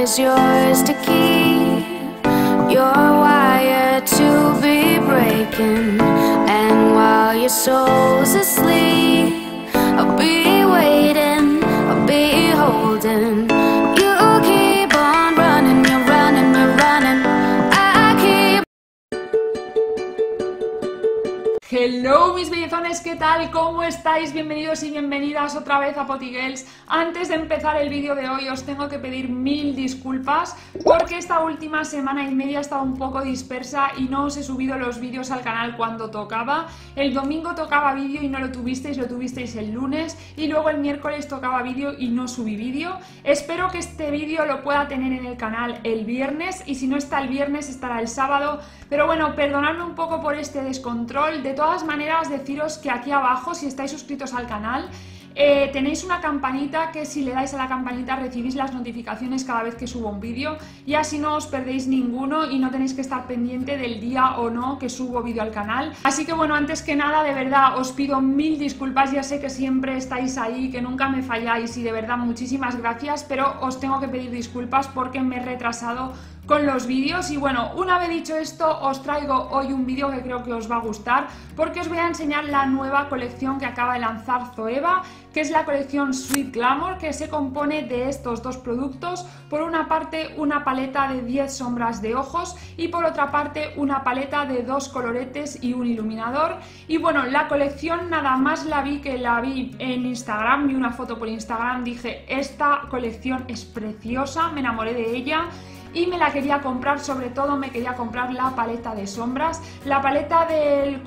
is yours to keep. You're wired to be breaking, and while your soul's asleep, I'll be waiting, I'll be holding. You keep on running, you're running, you're running. I keep. Hello mis bellezones, ¿qué tal? ¿Cómo estáis? Bienvenidos y bienvenidas otra vez a Potygirls. Antes de empezar el vídeo de hoy os tengo que pedir mil disculpas porque esta última semana y media he estado un poco dispersa y no os he subido los vídeos al canal cuando tocaba. El domingo tocaba vídeo y no lo tuvisteis el lunes, y luego el miércoles tocaba vídeo y no subí vídeo. Espero que este vídeo lo pueda tener en el canal el viernes, y si no está el viernes estará el sábado. Pero bueno, perdonadme un poco por este descontrol. De todas maneras, deciros que aquí abajo, si estáis suscritos al canal, tenéis una campanita que si le dais a la campanita recibís las notificaciones cada vez que subo un vídeo, y así no os perdéis ninguno y no tenéis que estar pendiente del día o no que subo vídeo al canal. Así que bueno, antes que nada, de verdad os pido mil disculpas. Ya sé que siempre estáis ahí, que nunca me falláis, y de verdad muchísimas gracias, pero os tengo que pedir disculpas porque me he retrasado con los vídeos. Y bueno, una vez dicho esto, os traigo hoy un vídeo que creo que os va a gustar, porque os voy a enseñar la nueva colección que acaba de lanzar Zoeva, que es la colección Sweet Glamour, que se compone de estos dos productos. Por una parte, una paleta de 10 sombras de ojos, y por otra parte una paleta de 2 coloretes y un iluminador. Y bueno, la colección nada más la vi en Instagram, vi una foto por Instagram, dije, esta colección es preciosa, me enamoré de ella y me la quería comprar. Sobre todo me quería comprar la paleta de sombras. La paleta de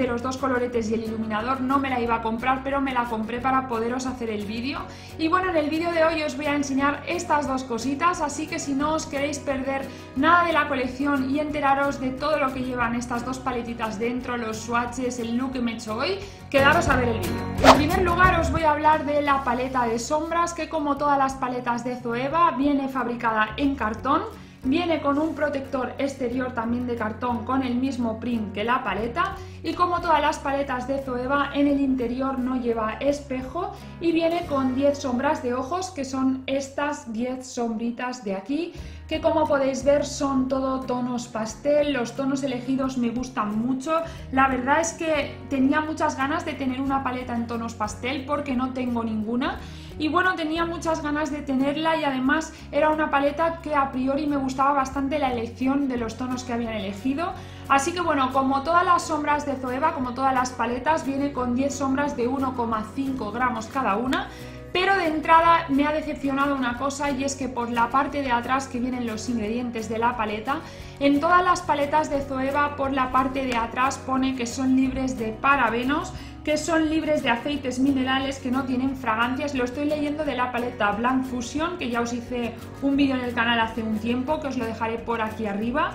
los 2 coloretes y el iluminador no me la iba a comprar, pero me la compré para poderos hacer el vídeo. Y bueno, en el vídeo de hoy os voy a enseñar estas dos cositas, así que si no os queréis perder nada de la colección y enteraros de todo lo que llevan estas dos paletitas dentro, los swatches, el look que me he hecho hoy, quedaros a ver el vídeo. En primer lugar os voy a hablar de la paleta de sombras, que como todas las paletas de Zoeva viene fabricada en cartón. Viene con un protector exterior también de cartón con el mismo print que la paleta, y como todas las paletas de Zoeva, en el interior no lleva espejo y viene con 10 sombras de ojos, que son estas 10 sombritas de aquí, que como podéis ver son todo tonos pastel. Los tonos elegidos me gustan mucho. La verdad es que tenía muchas ganas de tener una paleta en tonos pastel porque no tengo ninguna. Y bueno, tenía muchas ganas de tenerla, y además era una paleta que a priori me gustaba bastante la elección de los tonos que habían elegido. Así que bueno, como todas las sombras de Zoeva, como todas las paletas, viene con 10 sombras de 1,5 gramos cada una. Pero de entrada me ha decepcionado una cosa, y es que por la parte de atrás, que vienen los ingredientes de la paleta, en todas las paletas de Zoeva por la parte de atrás pone que son libres de parabenos, que son libres de aceites minerales, que no tienen fragancias. Lo estoy leyendo de la paleta Blanc Fusion, que ya os hice un vídeo en el canal hace un tiempo, que os lo dejaré por aquí arriba.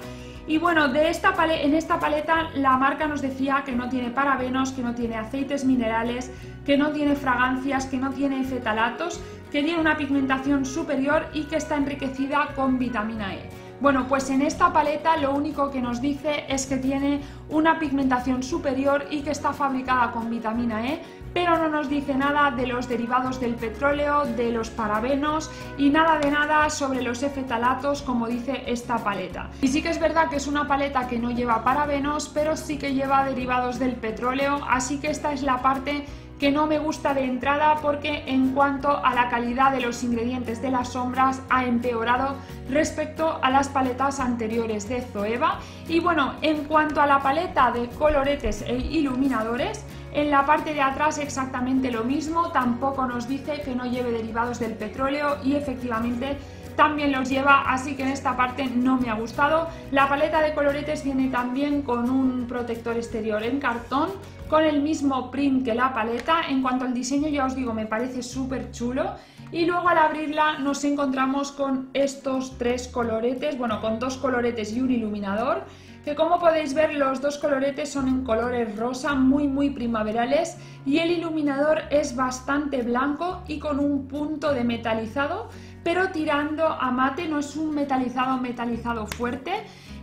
Y bueno, en esta paleta la marca nos decía que no tiene parabenos, que no tiene aceites minerales, que no tiene fragancias, que no tiene fetalatos, que tiene una pigmentación superior y que está enriquecida con vitamina E. Bueno, pues en esta paleta lo único que nos dice es que tiene una pigmentación superior y que está fabricada con vitamina E, pero no nos dice nada de los derivados del petróleo, de los parabenos y nada de nada sobre los fetalatos, como dice esta paleta. Y sí que es verdad que es una paleta que no lleva parabenos, pero sí que lleva derivados del petróleo, así que esta es la parte que no me gusta de entrada, porque en cuanto a la calidad de los ingredientes de las sombras ha empeorado respecto a las paletas anteriores de Zoeva. Y bueno, en cuanto a la paleta de coloretes e iluminadores, en la parte de atrás exactamente lo mismo, tampoco nos dice que no lleve derivados del petróleo, y efectivamente también los lleva, así que en esta parte no me ha gustado. La paleta de coloretes viene también con un protector exterior en cartón, con el mismo print que la paleta. En cuanto al diseño, ya os digo, me parece súper chulo. Y luego al abrirla nos encontramos con estos 3 coloretes, bueno, con 2 coloretes y un iluminador, que como podéis ver los 2 coloretes son en colores rosa, muy primaverales, y el iluminador es bastante blanco y con un punto de metalizado pero tirando a mate, no es un metalizado fuerte.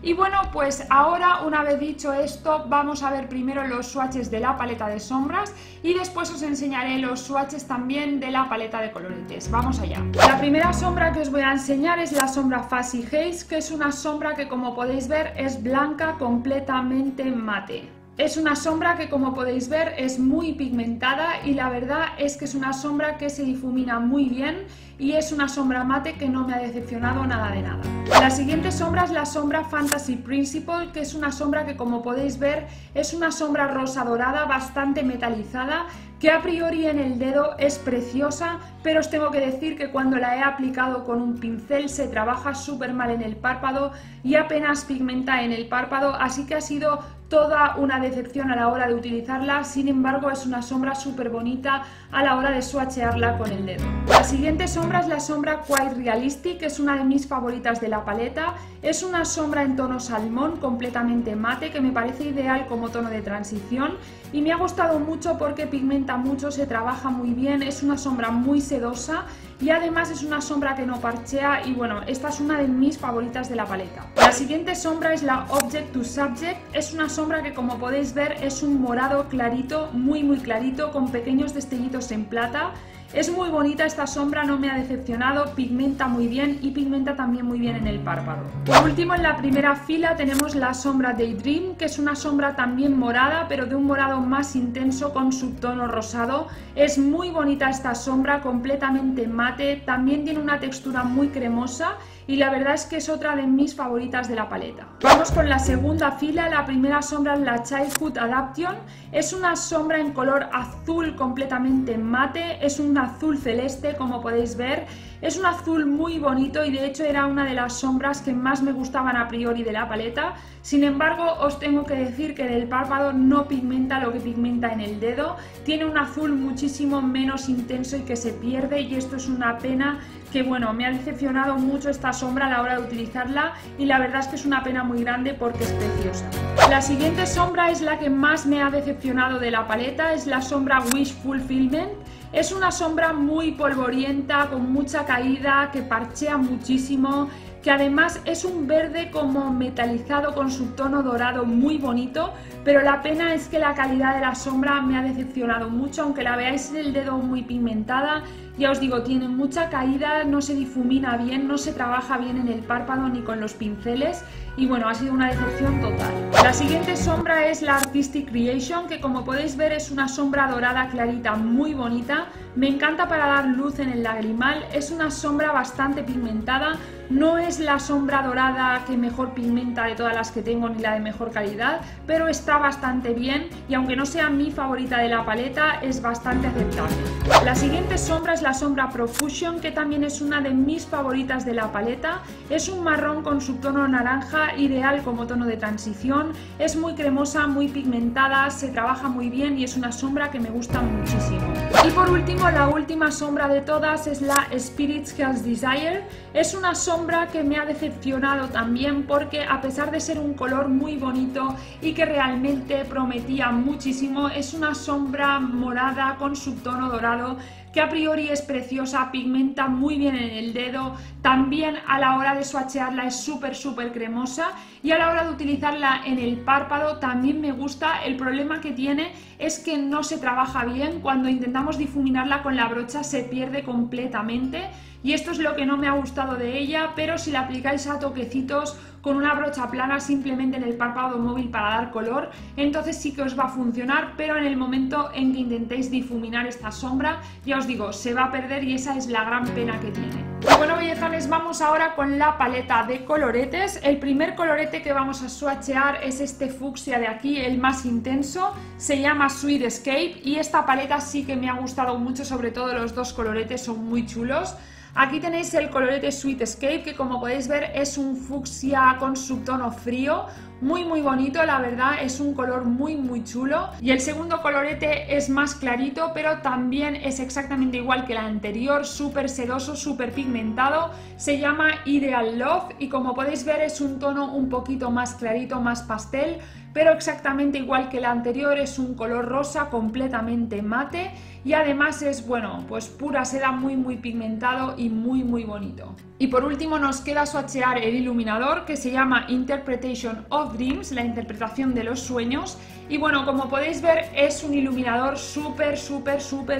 Y bueno, pues ahora, una vez dicho esto, vamos a ver primero los swatches de la paleta de sombras y después os enseñaré los swatches también de la paleta de coloretes. Vamos allá. La primera sombra que os voy a enseñar es la sombra Fuzzy Haze, que es una sombra que, como podéis ver, es blanca, completamente mate. Es una sombra que, como podéis ver, es muy pigmentada y la verdad es que es una sombra que se difumina muy bien y es una sombra mate que no me ha decepcionado nada de nada. La siguiente sombra es la sombra Fantasy Principle, que es una sombra que, como podéis ver, es una sombra rosa dorada bastante metalizada, que a priori en el dedo es preciosa, pero os tengo que decir que cuando la he aplicado con un pincel se trabaja súper mal en el párpado y apenas pigmenta en el párpado, así que ha sido toda una decepción a la hora de utilizarla. Sin embargo, es una sombra súper bonita a la hora de swatchearla con el dedo. La siguiente sombra es la sombra Quite Realistic, que es una de mis favoritas de la paleta. Es una sombra en tono salmón, completamente mate, que me parece ideal como tono de transición y me ha gustado mucho porque pigmenta mucho, se trabaja muy bien, es una sombra muy sedosa y además es una sombra que no parchea y bueno, esta es una de mis favoritas de la paleta. La siguiente sombra es la Object to Subject, es una sombra que, como podéis ver, es un morado clarito, muy clarito, con pequeños destellitos en plata. Es muy bonita esta sombra, no me ha decepcionado, pigmenta muy bien y pigmenta también muy bien en el párpado. Por último, en la primera fila tenemos la sombra Daydream, que es una sombra también morada, pero de un morado más intenso con subtono rosado. Es muy bonita esta sombra, completamente mate, también tiene una textura muy cremosa y la verdad es que es otra de mis favoritas de la paleta. Vamos con la segunda fila. La primera sombra es la Childhood Adaption, es una sombra en color azul completamente mate, es un azul celeste, como podéis ver. Es un azul muy bonito y de hecho era una de las sombras que más me gustaban a priori de la paleta. Sin embargo, os tengo que decir que en el párpado no pigmenta lo que pigmenta en el dedo. Tiene un azul muchísimo menos intenso y que se pierde y esto es una pena, que bueno, me ha decepcionado mucho esta sombra a la hora de utilizarla y la verdad es que es una pena muy grande porque es preciosa. La siguiente sombra es la que más me ha decepcionado de la paleta, es la sombra Wish Fulfillment. Es una sombra muy polvorienta, con mucha caída, que parchea muchísimo, que además es un verde como metalizado con subtono dorado muy bonito, pero la pena es que la calidad de la sombra me ha decepcionado mucho, aunque la veáis en el dedo muy pigmentada. Ya os digo, tiene mucha caída, no se difumina bien, no se trabaja bien en el párpado ni con los pinceles y bueno, ha sido una decepción total. La siguiente sombra es la Artistic Creation, que como podéis ver es una sombra dorada clarita muy bonita. Me encanta para dar luz en el lagrimal, es una sombra bastante pigmentada, no es la sombra dorada que mejor pigmenta de todas las que tengo ni la de mejor calidad, pero está bastante bien y aunque no sea mi favorita de la paleta, es bastante aceptable. La siguiente sombra es la sombra Profusion, que también es una de mis favoritas de la paleta. Es un marrón con subtono naranja, ideal como tono de transición, es muy cremosa, muy pigmentada, se trabaja muy bien y es una sombra que me gusta muchísimo. Y por último, la última sombra de todas es la Spirit's Heart's Desire. Es una sombra que me ha decepcionado también porque, a pesar de ser un color muy bonito y que realmente prometía muchísimo, es una sombra morada con subtono dorado que a priori es preciosa, pigmenta muy bien en el dedo, también a la hora de swatchearla es súper cremosa y a la hora de utilizarla en el párpado también me gusta. El problema que tiene es que no se trabaja bien, cuando intentamos difuminarla con la brocha se pierde completamente y esto es lo que no me ha gustado de ella, pero si la aplicáis a toquecitos con una brocha plana simplemente en el párpado móvil para dar color, entonces sí que os va a funcionar, pero en el momento en que intentéis difuminar esta sombra, ya os digo, se va a perder y esa es la gran pena que tiene. Y bueno, bellezones, vamos ahora con la paleta de coloretes. El primer colorete que vamos a swatchear es este fucsia de aquí, el más intenso, se llama Sweet Escape y esta paleta sí que me ha gustado mucho, sobre todo los dos coloretes son muy chulos. Aquí tenéis el colorete Sweet Escape, que como podéis ver es un fucsia con subtono frío, muy bonito, la verdad, es un color muy chulo. Y el segundo colorete es más clarito, pero también es exactamente igual que el anterior, súper sedoso, súper pigmentado. Se llama Ideal Love y como podéis ver es un tono un poquito más clarito, más pastel, pero exactamente igual que el anterior, es un color rosa completamente mate y además es, bueno, pues pura seda, muy pigmentado y muy bonito. Y por último nos queda swatchear el iluminador, que se llama Interpretation of Dreams, la interpretación de los sueños. Y bueno, como podéis ver es un iluminador súper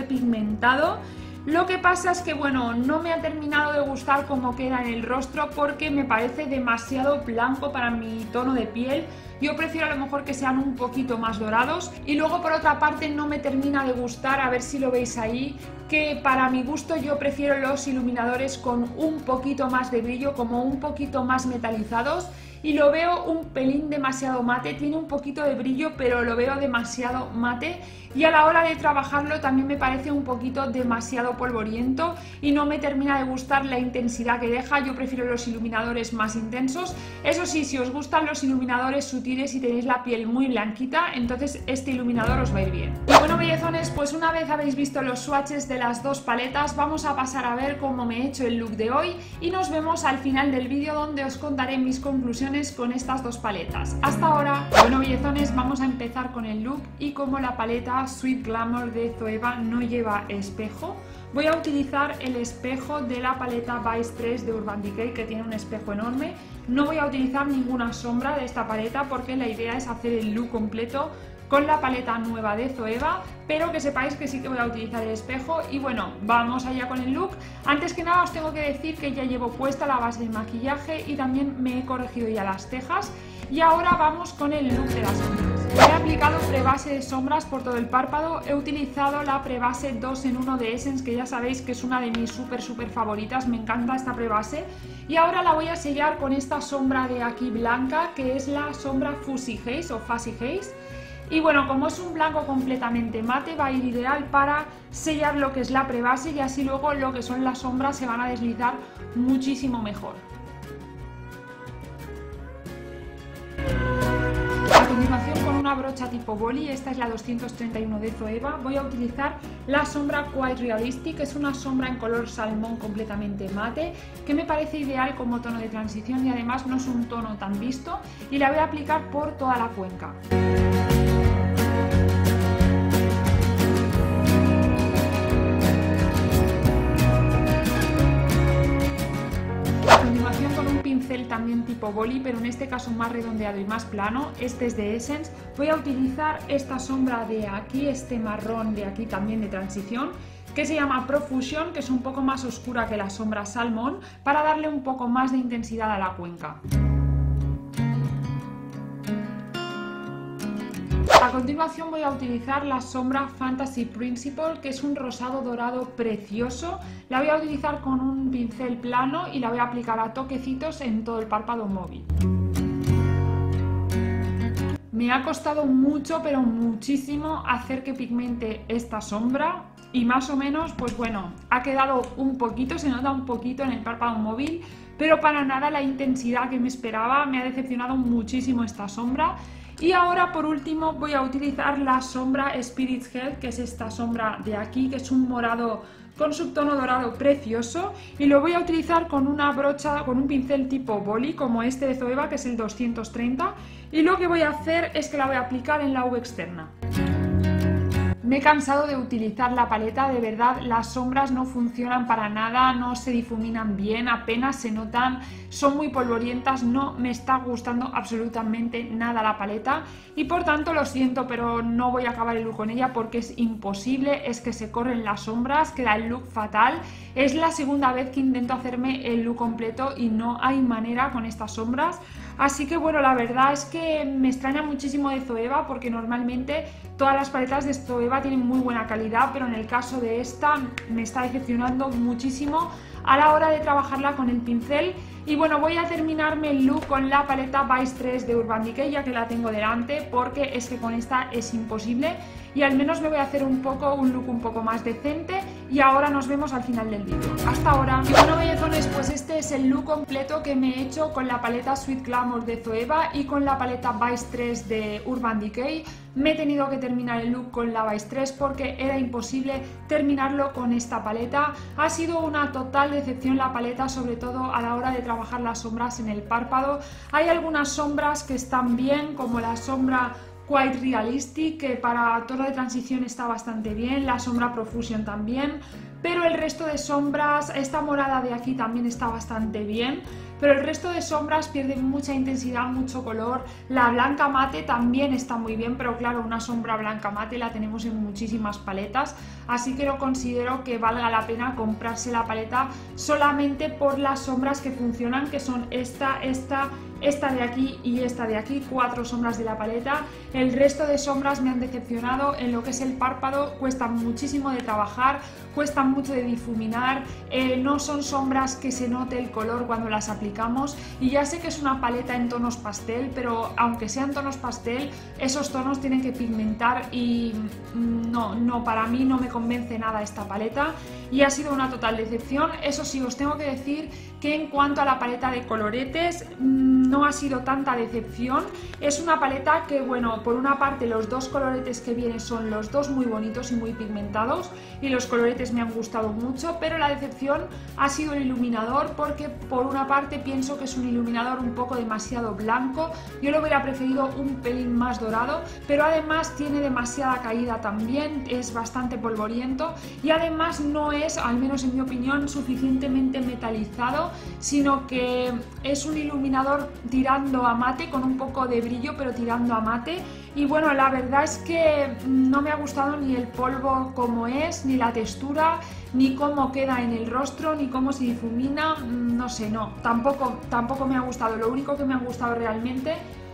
pigmentado. Lo que pasa es que, bueno, no me ha terminado de gustar cómo queda en el rostro porque me parece demasiado blanco para mi tono de piel. Yo prefiero a lo mejor que sean un poquito más dorados. Y luego por otra parte no me termina de gustar, a ver si lo veis ahí, que para mi gusto yo prefiero los iluminadores con un poquito más de brillo, como un poquito más metalizados. Y lo veo un pelín demasiado mate, tiene un poquito de brillo pero lo veo demasiado mate y a la hora de trabajarlo también me parece un poquito demasiado polvoriento y no me termina de gustar la intensidad que deja. Yo prefiero los iluminadores más intensos. Eso sí, si os gustan los iluminadores sutiles y tenéis la piel muy blanquita, entonces este iluminador os va a ir bien. Y bueno, bellezones, pues una vez habéis visto los swatches de las dos paletas, vamos a pasar a ver cómo me he hecho el look de hoy y nos vemos al final del vídeo donde os contaré mis conclusiones con estas dos paletas. Hasta ahora. Bueno, bellezones, vamos a empezar con el look y como la paleta Sweet Glamour de Zoeva no lleva espejo, voy a utilizar el espejo de la paleta Vice 3 de Urban Decay, que tiene un espejo enorme. No voy a utilizar ninguna sombra de esta paleta porque la idea es hacer el look completo con la paleta nueva de Zoeva, pero que sepáis que sí que voy a utilizar el espejo. Y bueno, vamos allá con el look. Antes que nada os tengo que decir que ya llevo puesta la base de maquillaje y también me he corregido ya las cejas. Y ahora vamos con el look de las sombras. He aplicado prebase de sombras por todo el párpado. He utilizado la prebase 2 en 1 de Essence, que ya sabéis que es una de mis súper favoritas. Me encanta esta prebase. Y ahora la voy a sellar con esta sombra de aquí blanca, que es la sombra Fuzzy Haze o Fuzzy Haze. Y bueno, como es un blanco completamente mate, va a ir ideal para sellar lo que es la prebase y así luego lo que son las sombras se van a deslizar muchísimo mejor. A continuación, con una brocha tipo boli, esta es la 231 de Zoeva, voy a utilizar la sombra Quite Realistic, que es una sombra en color salmón completamente mate, que me parece ideal como tono de transición y además no es un tono tan visto, y la voy a aplicar por toda la cuenca. También tipo boli, pero en este caso más redondeado y más plano. Este es de Essence. Voy a utilizar esta sombra de aquí, este marrón de aquí también de transición, que se llama Profusion, que es un poco más oscura que la sombra salmón, para darle un poco más de intensidad a la cuenca. A continuación voy a utilizar la sombra Fantasy Principle, que es un rosado dorado precioso. La voy a utilizar con un pincel plano y la voy a aplicar a toquecitos en todo el párpado móvil. Me ha costado mucho, pero muchísimo, hacer que pigmente esta sombra y más o menos, pues bueno, ha quedado un poquito, se nota un poquito en el párpado móvil, pero para nada la intensidad que me esperaba. Me ha decepcionado muchísimo esta sombra. Y ahora por último voy a utilizar la sombra Spirit's Health, que es esta sombra de aquí, que es un morado con subtono dorado precioso, y lo voy a utilizar con una brocha, con un pincel tipo boli como este de Zoeva, que es el 230, y lo que voy a hacer es que la voy a aplicar en la V externa. Me he cansado de utilizar la paleta, de verdad las sombras no funcionan para nada, no se difuminan bien, apenas se notan, son muy polvorientas, no me está gustando absolutamente nada la paleta y por tanto lo siento, pero no voy a acabar el look con ella porque es imposible, es que se corren las sombras, queda el look fatal. Es la segunda vez que intento hacerme el look completo y no hay manera con estas sombras. Así que bueno, la verdad es que me extraña muchísimo de Zoeva porque normalmente todas las paletas de Zoeva tienen muy buena calidad, pero en el caso de esta me está decepcionando muchísimo a la hora de trabajarla con el pincel. Y bueno, voy a terminarme el look con la paleta Vice 3 de Urban Decay, ya que la tengo delante, porque es que con esta es imposible y al menos me voy a hacer un look un poco más decente y ahora nos vemos al final del vídeo. Hasta ahora. Y bueno, bellezones, pues este es es el look completo que me he hecho con la paleta Sweet Glamour de Zoeva y con la paleta Vice 3 de Urban Decay. Me he tenido que terminar el look con la Vice 3 porque era imposible terminarlo con esta paleta. Ha sido una total decepción la paleta, sobre todo a la hora de trabajar las sombras en el párpado. Hay algunas sombras que están bien, como la sombra Quite Realistic, que para tono de transición está bastante bien, la sombra Profusion también, pero el resto de sombras, esta morada de aquí también está bastante bien, pero el resto de sombras pierden mucha intensidad, mucho color. La blanca mate también está muy bien, pero claro, una sombra blanca mate la tenemos en muchísimas paletas, así que no considero que valga la pena comprarse la paleta solamente por las sombras que funcionan, que son esta de aquí y esta de aquí, 4 sombras de la paleta. El resto de sombras me han decepcionado. En lo que es el párpado cuestan muchísimo de trabajar, cuestan mucho de difuminar, no son sombras que se note el color cuando las aplicamos, y ya sé que es una paleta en tonos pastel, pero aunque sean tonos pastel, esos tonos tienen que pigmentar y no, para mí no me convence nada esta paleta y ha sido una total decepción. Eso sí, os tengo que decir que en cuanto a la paleta de coloretes no ha sido tanta decepción. Es una paleta que, bueno, por una parte los dos coloretes que vienen son los dos muy bonitos y muy pigmentados y los coloretes me han gustado mucho, pero la decepción ha sido el iluminador, porque por una parte pienso que es un iluminador un poco demasiado blanco, yo lo hubiera preferido un pelín más dorado, pero además tiene demasiada caída también, es bastante polvoriento y además no es, al menos en mi opinión, suficientemente metalizado, sino que es un iluminador tirando a mate, con un poco de brillo pero tirando a mate. Y bueno, la verdad es que no me ha gustado ni el polvo como es, ni la textura, ni cómo queda en el rostro, ni cómo se difumina, no sé, tampoco me ha gustado. Lo único que me ha gustado realmente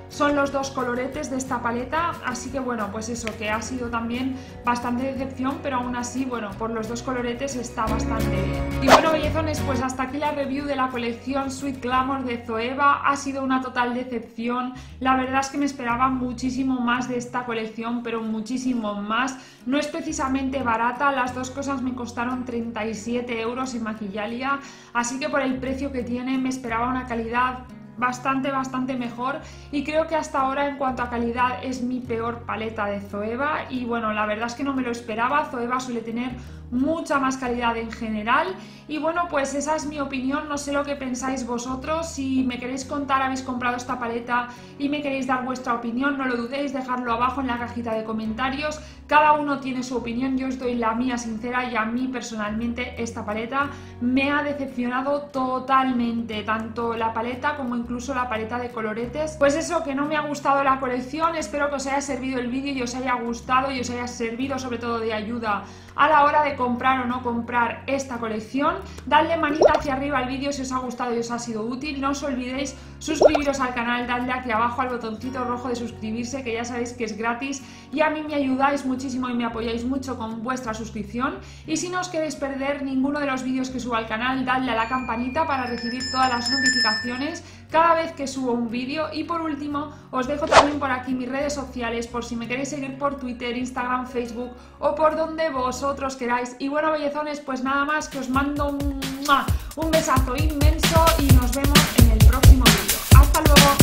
son los dos coloretes de esta paleta, así que bueno, pues eso, que ha sido también bastante decepción, pero aún así, bueno, por los dos coloretes está bastante bien. Y bueno, bellezones, pues hasta aquí la review de la colección Sweet Glamour de Zoeva. Ha sido una total decepción. La verdad es que me esperaba muchísimo más de esta colección, pero muchísimo más. No es precisamente barata, las dos cosas me costaron 37 euros en Maquillalia, así que por el precio que tiene me esperaba una calidad bastante mejor, y creo que hasta ahora en cuanto a calidad es mi peor paleta de Zoeva. Y bueno, la verdad es que no me lo esperaba. Zoeva suele tener mucha más calidad en general. Y bueno, pues esa es mi opinión, no sé lo que pensáis vosotros. Si me queréis contar, habéis comprado esta paleta y me queréis dar vuestra opinión, no lo dudéis, dejadlo abajo en la cajita de comentarios. Cada uno tiene su opinión, yo os doy la mía sincera, y a mí personalmente esta paleta me ha decepcionado totalmente, tanto la paleta como incluso la paleta de coloretes. Pues eso, que no me ha gustado la colección. Espero que os haya servido el vídeo y os haya gustado y os haya servido sobre todo de ayuda a la hora de comprar o no comprar esta colección. Dadle manita hacia arriba al vídeo si os ha gustado y os ha sido útil. No os olvidéis suscribiros al canal, dadle aquí abajo al botoncito rojo de suscribirse, que ya sabéis que es gratis y a mí me ayudáis muchísimo y me apoyáis mucho con vuestra suscripción. Y si no os queréis perder ninguno de los vídeos que subo al canal, dadle a la campanita para recibir todas las notificaciones cada vez que subo un vídeo. Y por último, os dejo también por aquí mis redes sociales, por si me queréis seguir por Twitter, Instagram, Facebook o por donde vosotros queráis. Y bueno, bellezones, pues nada más, que os mando un besazo inmenso